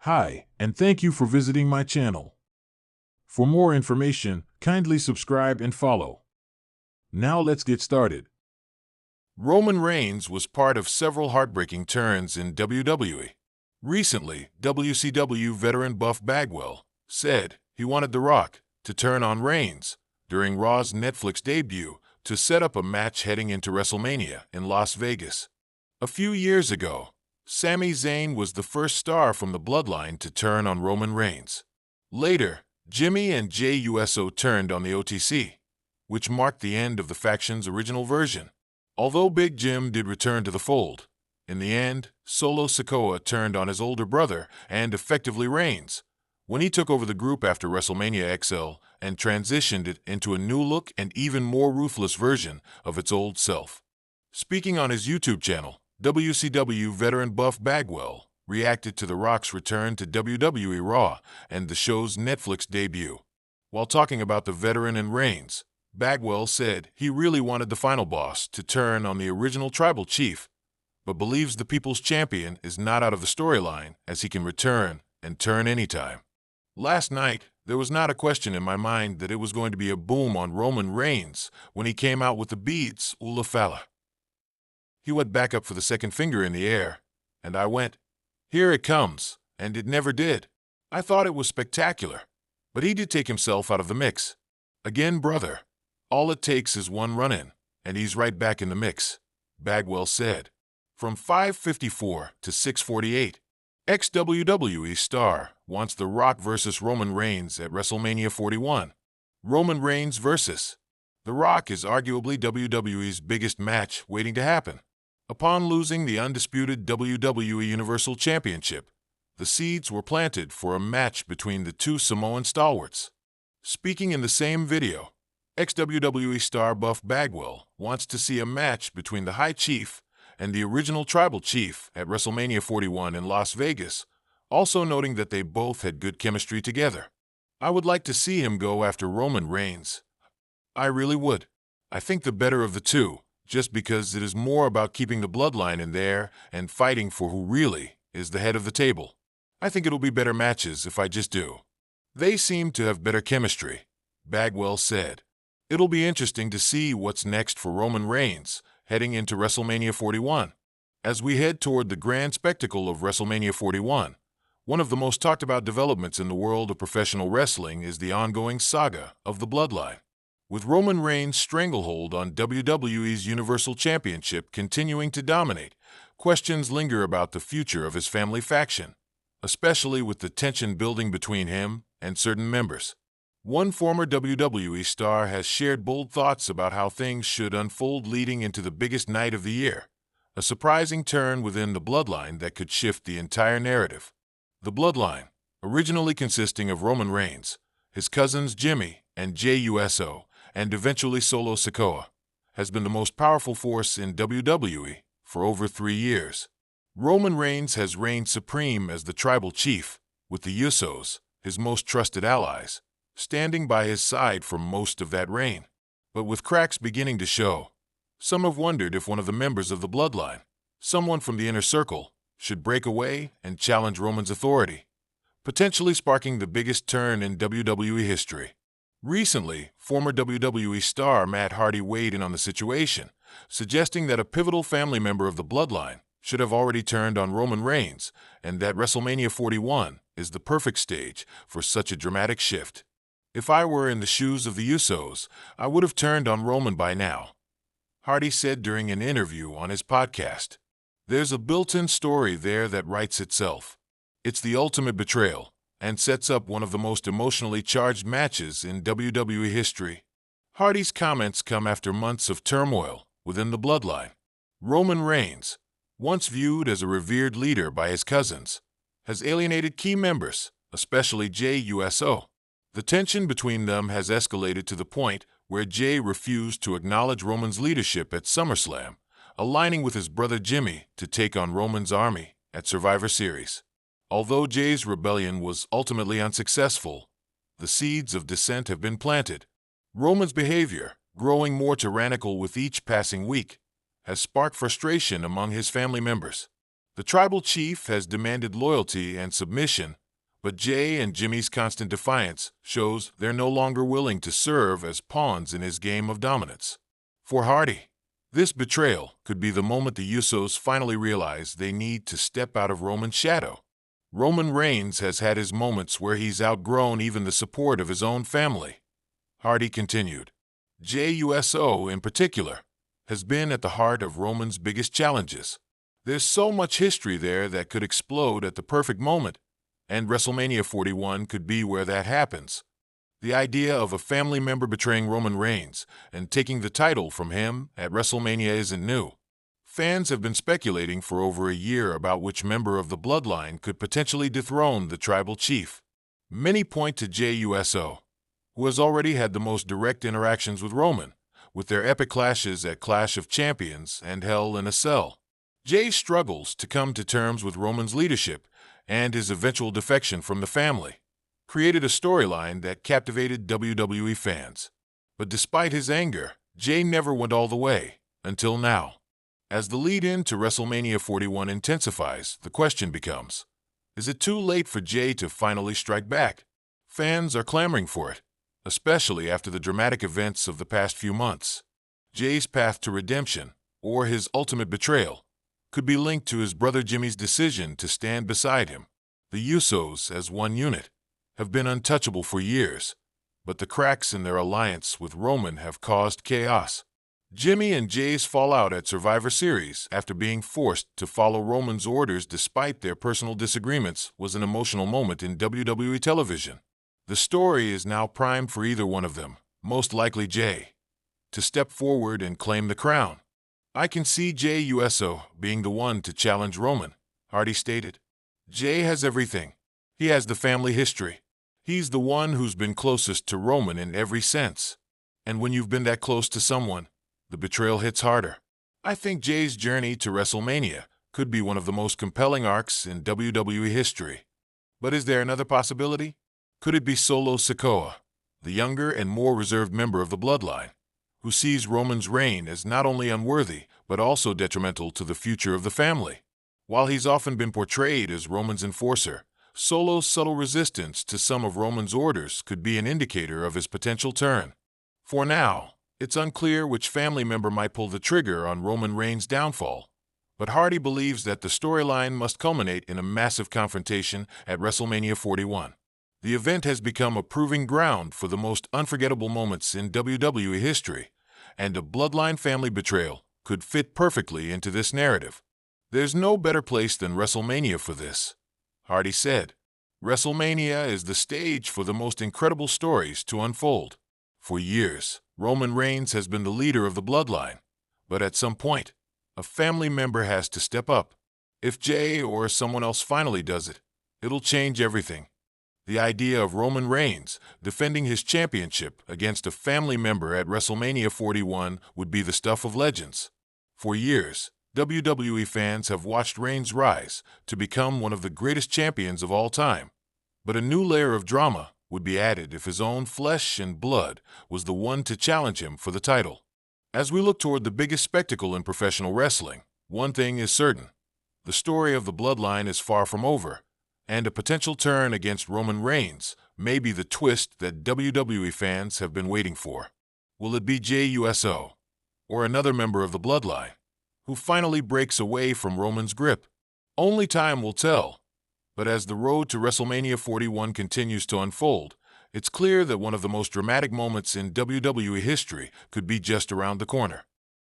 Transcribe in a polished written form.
Hi, and thank you for visiting my channel. For more information, kindly subscribe and follow. Now let's get started. Roman Reigns was part of several heartbreaking turns in WWE. Recently, WCW veteran Buff Bagwell said he wanted The Rock to turn on Reigns during Raw's Netflix debut to set up a match heading into WrestleMania in Las Vegas. A few years ago, Sami Zayn was the first star from the Bloodline to turn on Roman Reigns. Later, Jimmy and Jey Uso turned on the OTC, which marked the end of the faction's original version. Although Big Jim did return to the fold, in the end, Solo Sikoa turned on his older brother and effectively Reigns when he took over the group after WrestleMania XL and transitioned it into a new look and even more ruthless version of its old self. Speaking on his YouTube channel, WCW veteran Buff Bagwell reacted to The Rock's return to WWE Raw and the show's Netflix debut. While talking about the veteran and Reigns, Bagwell said he really wanted the final boss to turn on the original tribal chief, but believes the People's Champion is not out of the storyline as he can return and turn anytime. Last night, there was not a question in my mind that it was going to be a boom on Roman Reigns when he came out with the beads Ula Fala. He went back up for the second finger in the air, and I went, "Here it comes," and it never did. I thought it was spectacular, but he did take himself out of the mix. Again, brother, all it takes is one run-in, and he's right back in the mix, Bagwell said. From 5:54 to 6:48, ex-WWE star wants The Rock versus Roman Reigns at WrestleMania 41. Roman Reigns versus The Rock is arguably WWE's biggest match waiting to happen. Upon losing the undisputed WWE Universal Championship, the seeds were planted for a match between the two Samoan stalwarts. Speaking in the same video, ex-WWE star Buff Bagwell wants to see a match between the High Chief and the original Tribal Chief at WrestleMania 41 in Las Vegas, also noting that they both had good chemistry together. I would like to see him go after Roman Reigns. I really would. I think the better of the two, just because it is more about keeping the bloodline in there and fighting for who really is the head of the table. I think it'll be better matches if I just do. They seem to have better chemistry, Bagwell said. It'll be interesting to see what's next for Roman Reigns heading into WrestleMania 41. As we head toward the grand spectacle of WrestleMania 41, one of the most talked about developments in the world of professional wrestling is the ongoing saga of the Bloodline. With Roman Reigns' stranglehold on WWE's Universal Championship continuing to dominate, questions linger about the future of his family faction, especially with the tension building between him and certain members. One former WWE star has shared bold thoughts about how things should unfold leading into the biggest night of the year, a surprising turn within the Bloodline that could shift the entire narrative. The Bloodline, originally consisting of Roman Reigns, his cousins Jimmy and Jey Uso, and eventually Solo Sikoa, has been the most powerful force in WWE for over 3 years. Roman Reigns has reigned supreme as the tribal chief, with the Usos, his most trusted allies, standing by his side for most of that reign. But with cracks beginning to show, some have wondered if one of the members of the Bloodline, someone from the inner circle, should break away and challenge Roman's authority, potentially sparking the biggest turn in WWE history. Recently, former WWE star Matt Hardy weighed in on the situation, suggesting that a pivotal family member of the Bloodline should have already turned on Roman Reigns and that WrestleMania 41 is the perfect stage for such a dramatic shift. "If I were in the shoes of the Usos, I would have turned on Roman by now," Hardy said during an interview on his podcast. "There's a built-in story there that writes itself. It's the ultimate betrayal and sets up one of the most emotionally charged matches in WWE history." Hardy's comments come after months of turmoil within the Bloodline. Roman Reigns, once viewed as a revered leader by his cousins, has alienated key members, especially Jey Uso. The tension between them has escalated to the point where Jey refused to acknowledge Roman's leadership at SummerSlam, aligning with his brother Jimmy to take on Roman's army at Survivor Series. Although Jey's rebellion was ultimately unsuccessful, the seeds of dissent have been planted. Roman's behavior, growing more tyrannical with each passing week, has sparked frustration among his family members. The tribal chief has demanded loyalty and submission, but Jay and Jimmy's constant defiance shows they're no longer willing to serve as pawns in his game of dominance. For Hardy, this betrayal could be the moment the Usos finally realize they need to step out of Roman's shadow. Roman Reigns has had his moments where he's outgrown even the support of his own family. Hardy continued. Jey Uso, in particular, has been at the heart of Roman's biggest challenges. There's so much history there that could explode at the perfect moment, and WrestleMania 41 could be where that happens. The idea of a family member betraying Roman Reigns and taking the title from him at WrestleMania isn't new. Fans have been speculating for over a year about which member of the bloodline could potentially dethrone the tribal chief. Many point to Jey Uso, who has already had the most direct interactions with Roman, with their epic clashes at Clash of Champions and Hell in a Cell. Jey struggles to come to terms with Roman's leadership, and his eventual defection from the family created a storyline that captivated WWE fans. But despite his anger, Jey never went all the way, until now. As the lead-in to WrestleMania 41 intensifies, the question becomes, is it too late for Jey to finally strike back? Fans are clamoring for it, especially after the dramatic events of the past few months. Jey's path to redemption, or his ultimate betrayal, could be linked to his brother Jimmy's decision to stand beside him. The Usos, as one unit, have been untouchable for years, but the cracks in their alliance with Roman have caused chaos. Jimmy and Jey's fallout at Survivor Series after being forced to follow Roman's orders despite their personal disagreements was an emotional moment in WWE television. The story is now primed for either one of them, most likely Jey, to step forward and claim the crown. I can see Jey Uso being the one to challenge Roman, Hardy stated. Jey has everything. He has the family history. He's the one who's been closest to Roman in every sense. And when you've been that close to someone, the betrayal hits harder. I think Jey's journey to WrestleMania could be one of the most compelling arcs in WWE history. But is there another possibility? Could it be Solo Sikoa, the younger and more reserved member of the bloodline, who sees Roman's reign as not only unworthy but also detrimental to the future of the family? While he's often been portrayed as Roman's enforcer, Solo's subtle resistance to some of Roman's orders could be an indicator of his potential turn. For now, it's unclear which family member might pull the trigger on Roman Reigns' downfall, but Hardy believes that the storyline must culminate in a massive confrontation at WrestleMania 41. The event has become a proving ground for the most unforgettable moments in WWE history, and a bloodline family betrayal could fit perfectly into this narrative. There's no better place than WrestleMania for this, Hardy said. WrestleMania is the stage for the most incredible stories to unfold. For years, Roman Reigns has been the leader of the bloodline, but at some point, a family member has to step up. If Jey or someone else finally does it, it'll change everything. The idea of Roman Reigns defending his championship against a family member at WrestleMania 41 would be the stuff of legends. For years, WWE fans have watched Reigns rise to become one of the greatest champions of all time. But a new layer of drama would be added if his own flesh and blood was the one to challenge him for the title. As we look toward the biggest spectacle in professional wrestling, one thing is certain. The story of the bloodline is far from over, and a potential turn against Roman Reigns may be the twist that WWE fans have been waiting for. Will it be Jey Uso, or another member of the bloodline, who finally breaks away from Roman's grip? Only time will tell. But as the road to WrestleMania 41 continues to unfold, it's clear that one of the most dramatic moments in WWE history could be just around the corner.